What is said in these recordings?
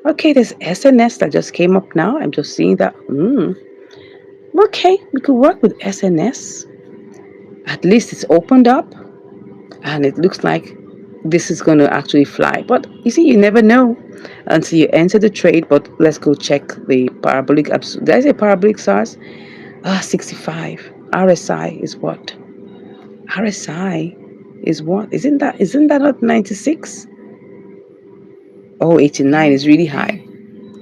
Okay, there's SNS that just came up now. I'm just seeing that. Okay, we could work with SNS. At least it's opened up and it looks like this is going to actually fly. But you see, you never know until you enter the trade. But let's go check the parabolic. Did I say parabolic SARS? 65. RSI is what? RSI is what? Isn't that not 96? Oh, 89 is really high.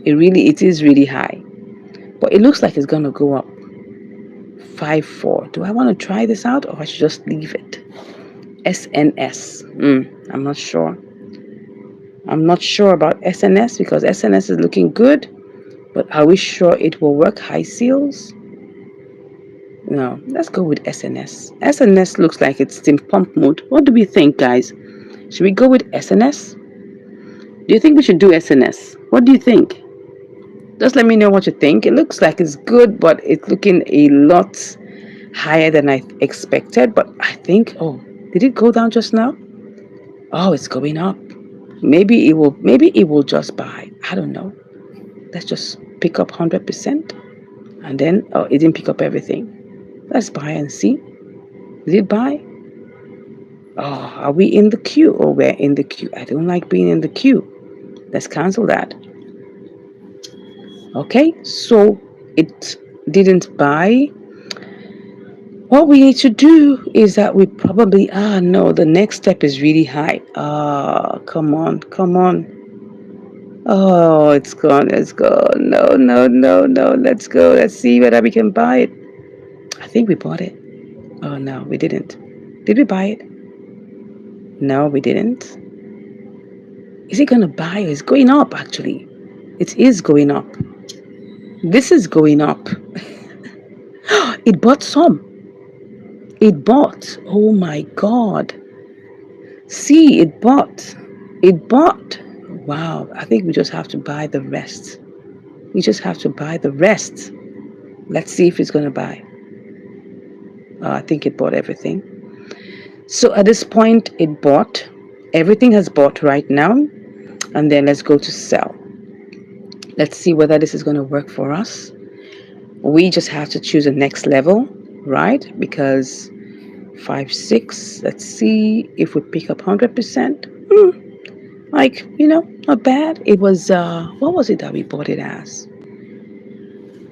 It is really high. But it looks like it's gonna go up. 5-4. Do I want to try this out or I should just leave it? SNS. I'm not sure. I'm not sure about SNS because SNS is looking good, but are we sure it will work? High seals? No, let's go with SNS. SNS looks like it's in pump mode. What do we think, guys? Should we go with SNS? Do you think we should do SNS? What do you think? Just let me know what you think. It looks like it's good, but it's looking a lot higher than I expected. But I think, oh, did it go down just now? Oh, it's going up. Maybe it will just buy. I don't know. Let's just pick up 100%. And then, oh, it didn't pick up everything. Let's buy and see. Did it buy? Oh, are we in the queue? Oh, we're in the queue. I don't like being in the queue. Let's cancel that. Okay, so it didn't buy. What we need to do is that we probably, no, the next step is really high. Come on, come on. Oh, it's gone, it's gone. No, no, no, no. Let's go. Let's see whether we can buy it. I think we bought it. Oh, no, we didn't. Did we buy it? No, we didn't. Is it going to buy? It's going up, actually. It is going up. This is going up. It bought some. It bought. Oh my God. See, it bought. It bought. Wow. I think we just have to buy the rest. We just have to buy the rest. Let's see if it's going to buy. I think it bought everything. So at this point, it bought. Everything has bought right now. And then let's go to sell. Let's see whether this is going to work for us. We just have to choose a next level, right? Because 5, 6, let's see if we pick up 100%. Like, not bad. It was, what was it that we bought it as?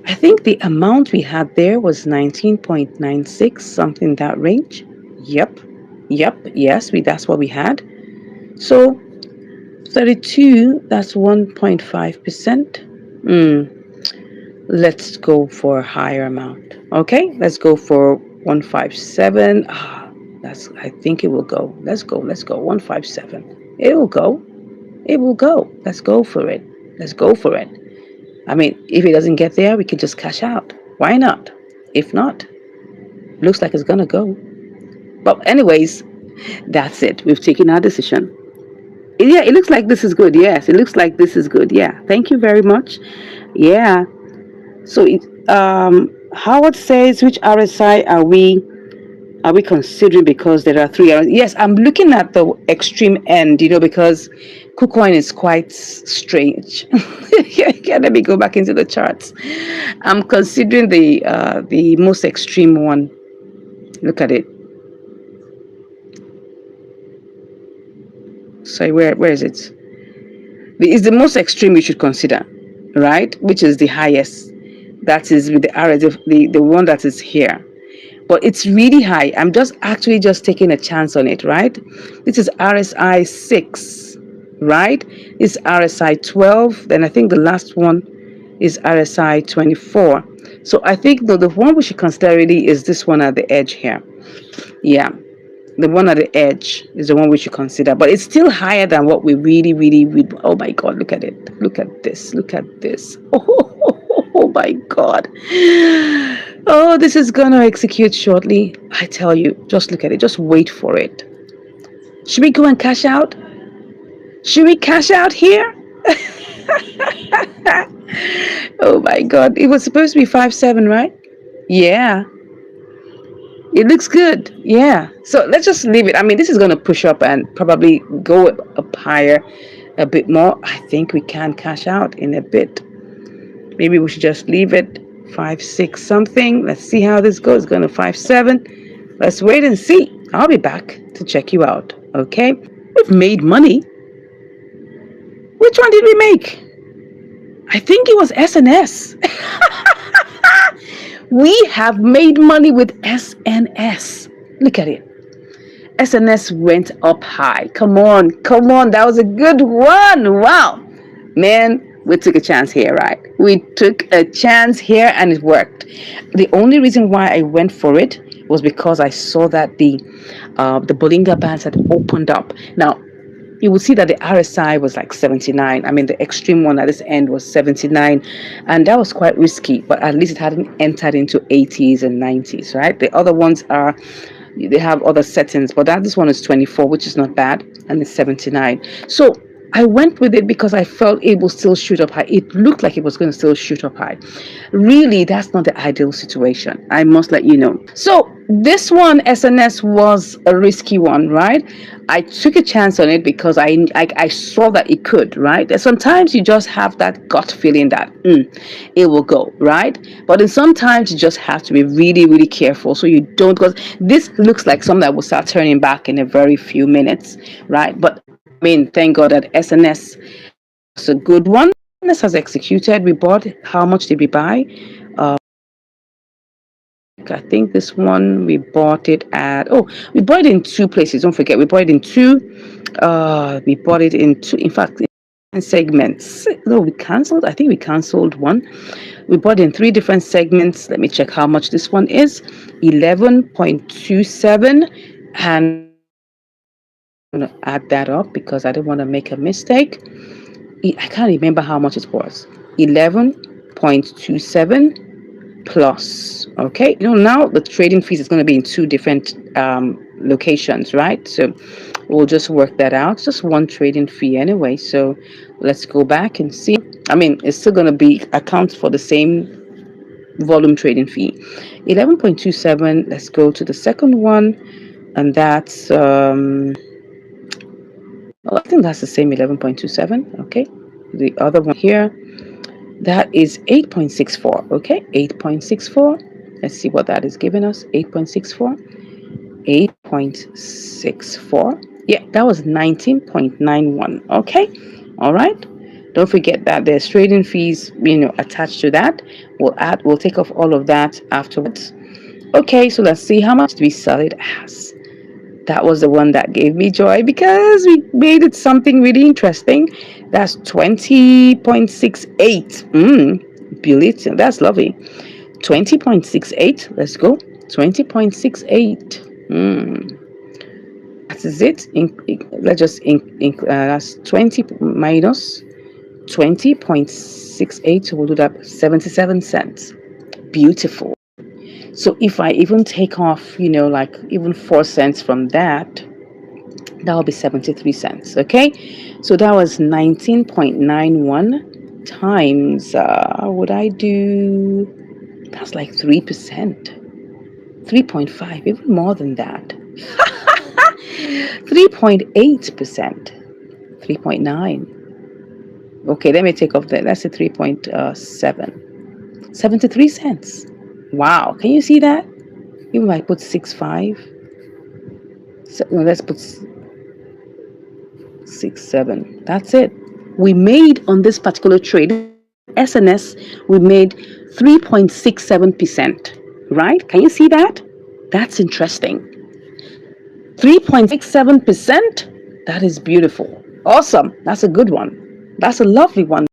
I think the amount we had there was 19.96, something that range. Yep, yes, that's what we had. So 32, that's 1.5%. Let's go for a higher amount. Okay, let's go for 157. I think it will go. Let's go 157. It will go. Let's go for it. I mean, if it doesn't get there, we can just cash out. Why not? If not, looks like it's gonna go. But anyways, that's it. We've taken our decision. Yeah, it looks like this is good. Yes, it looks like this is good. Yeah, thank you very much. Yeah. So Howard says, which RSI are we considering, because there are 3 RSI? Yes, I'm looking at the extreme end, because Kucoin is quite strange. Yeah, let me go back into the charts. I'm considering the most extreme one. Look at it. Sorry, where is it? It's the most extreme you should consider, right? Which is the highest. That is with the RSI, the one that is here. But it's really high. I'm just taking a chance on it, right? This is RSI 6, right? It's RSI 12. Then I think the last one is RSI 24. So I think the one we should consider really is this one at the edge here. Yeah, the one at the edge is the one we should consider. But it's still higher than what we really, oh my God, look at it. Look at this. Oh my God. Oh, this is gonna execute shortly. I tell you, just look at it. Just wait for it. Should we go and cash out? Should we cash out here? Oh my God. It was supposed to be 5-7, right? Yeah. It looks good. Yeah. So let's just leave it. I mean, this is going to push up and probably go up higher. a bit more. I think we can cash out in a bit. Maybe we should just leave it 5.6 something. Let's see how this goes. It's going to 5.7. Let's wait and see. I'll be back to check you out. Okay. We've made money. Which one did we make? I think it was SNS. We have made money with SNS. Look at it. SNS went up high. Come on. That was a good one. Wow. Man, we took a chance here, right? We took a chance here and it worked. The only reason why I went for it was because I saw that the Bollinger Bands had opened up. Now, you will see that the RSI was like 79. I mean, the extreme one at this end was 79, and that was quite risky, but at least it hadn't entered into 80s and 90s, right? The other ones are, they have other settings, but this one is 24, which is not bad, and it's 79. So I went with it because I felt it would still shoot up high. It looked like it was going to still shoot up high. Really, that's not the ideal situation. I must let you know. So this one, SNS, was a risky one, right? I took a chance on it because I saw that it could, right? Sometimes you just have that gut feeling that it will go, right? But then sometimes you just have to be really, really careful so you don't, because this looks like something that will start turning back in a very few minutes, right? But I mean, thank God that SNS is a good one. SNS has executed. We bought, how much did we buy? I think this one we bought it at, we bought it in two places. Don't forget, we bought it in two. We bought it in two, in fact, in segments. No, we canceled. I think we canceled one. We bought in three different segments. Let me check how much this one is. 11.27, and I'm going to add that up because I don't want to make a mistake. I can't remember how much it was. 11.27 plus. Okay, now the trading fees is going to be in two different locations, right? So we'll just work that out. It's just one trading fee anyway. So let's go back and see. I mean, it's still going to be account for the same volume trading fee. 11.27. Let's go to the second one, and that's I think that's the same 11.27. Okay, the other one here, that is 8.64. Okay, 8.64. Let's see what that is giving us. 8.64. 8.64. Yeah, that was 19.91. Okay, all right. Don't forget that there's trading fees, attached to that. We'll take off all of that afterwards. Okay, so let's see how much do we sell it as. That was the one that gave me joy because we made it something really interesting. That's 20.68. Bullet. That's lovely. 20.68. Let's go. 20.68. That is it. Let's just that's 20 minus 20.68. We'll do that. 77 cents. Beautiful. So if I even take off, like even 4 cents from that, that will be 73 cents. Okay, so that was 19.91 times, would I do, that's like 3%, 3.5, even more than that. 3.8%, 3.9. Okay, let me take off that. Let's say 3.7, 73 cents. Wow, can you see that? Even if I put 6.5, so, let's put 6.7. That's it. We made on this particular trade, SNS, we made 3.67%. Right? Can you see that? That's interesting. 3.67%. That is beautiful. Awesome. That's a good one. That's a lovely one.